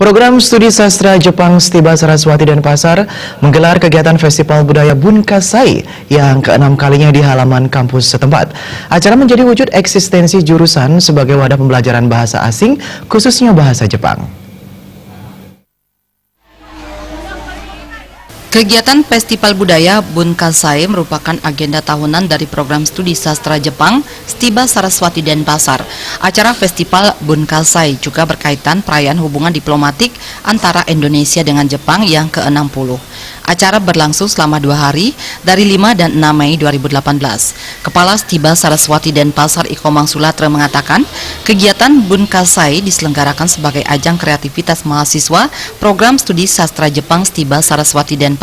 Program Studi Sastra Jepang Stiba Saraswati Denpasar menggelar kegiatan Festival Budaya Bunkasai yang keenam kalinya di halaman kampus setempat. Acara menjadi wujud eksistensi jurusan sebagai wadah pembelajaran bahasa asing, khususnya bahasa Jepang. Kegiatan Festival Budaya Bunkasai merupakan agenda tahunan dari program studi sastra Jepang Stiba Saraswati Denpasar. Acara Festival Bunkasai juga berkaitan perayaan hubungan diplomatik antara Indonesia dengan Jepang yang ke-60. Acara berlangsung selama 2 hari dari 5 dan 6 Mei 2018. Kepala Stiba Saraswati Denpasar Iko Mangsulatra mengatakan, kegiatan Bunkasai diselenggarakan sebagai ajang kreativitas mahasiswa program studi sastra Jepang Stiba Saraswati Denpasar.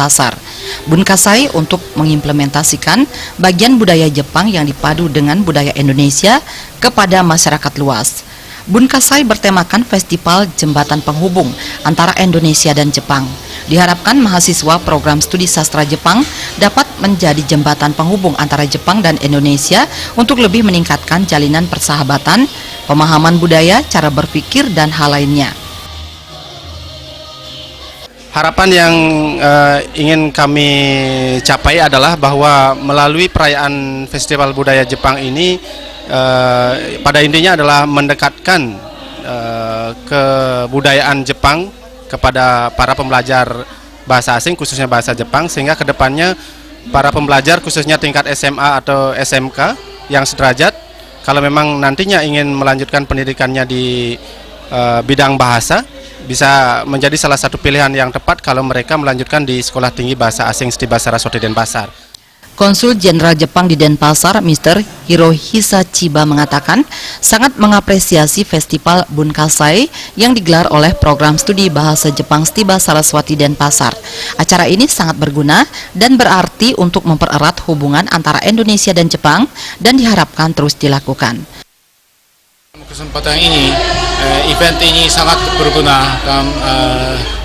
Bunkasai untuk mengimplementasikan bagian budaya Jepang yang dipadu dengan budaya Indonesia kepada masyarakat luas. Bunkasai bertemakan festival jembatan penghubung antara Indonesia dan Jepang. Diharapkan mahasiswa program studi sastra Jepang dapat menjadi jembatan penghubung antara Jepang dan Indonesia untuk lebih meningkatkan jalinan persahabatan, pemahaman budaya, cara berpikir, dan hal lainnya. Harapan yang ingin kami capai adalah bahwa melalui perayaan Festival Budaya Jepang ini pada intinya adalah mendekatkan kebudayaan Jepang kepada para pembelajar bahasa asing, khususnya bahasa Jepang, sehingga kedepannya para pembelajar khususnya tingkat SMA atau SMK yang sederajat, kalau memang nantinya ingin melanjutkan pendidikannya di bidang bahasa, bisa menjadi salah satu pilihan yang tepat kalau mereka melanjutkan di Sekolah Tinggi Bahasa Asing Stiba Saraswati Denpasar. Konsul Jenderal Jepang di Denpasar, Mr. Hirohisa Chiba mengatakan sangat mengapresiasi Festival Bunkasai yang digelar oleh program studi bahasa Jepang Stiba Saraswati Denpasar. Acara ini sangat berguna dan berarti untuk mempererat hubungan antara Indonesia dan Jepang dan diharapkan terus dilakukan. Kesempatan ini, event ini sangat berguna dan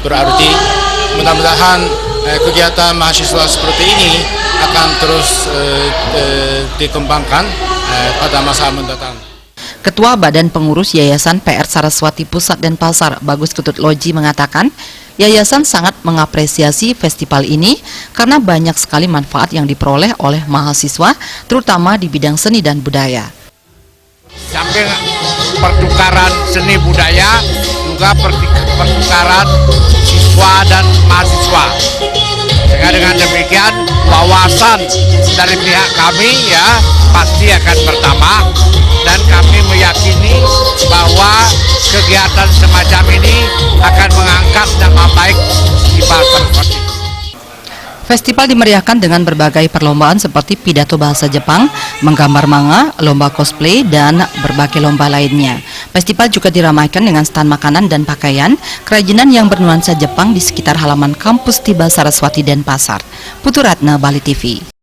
berarti mudah-mudahan kegiatan mahasiswa seperti ini akan terus dikembangkan pada masa mendatang. Ketua Badan Pengurus Yayasan PR Saraswati Pusat Denpasar, Bagus Ketut Loji mengatakan, yayasan sangat mengapresiasi festival ini karena banyak sekali manfaat yang diperoleh oleh mahasiswa, terutama di bidang seni dan budaya. Sambil pertukaran seni budaya, juga pertukaran siswa dan mahasiswa. Sehingga dengan demikian wawasan dari pihak kami ya pasti akan bertambah, dan kami meyakini bahwa kegiatan semacam ini akan mengangkat nama baik di bahasa Saraswati. Festival dimeriahkan dengan berbagai perlombaan seperti pidato bahasa Jepang, menggambar manga, lomba cosplay, dan berbagai lomba lainnya. Festival juga diramaikan dengan stand makanan dan pakaian, kerajinan yang bernuansa Jepang di sekitar halaman kampus Stiba Saraswati Denpasar. Putu Ratna, Bali TV.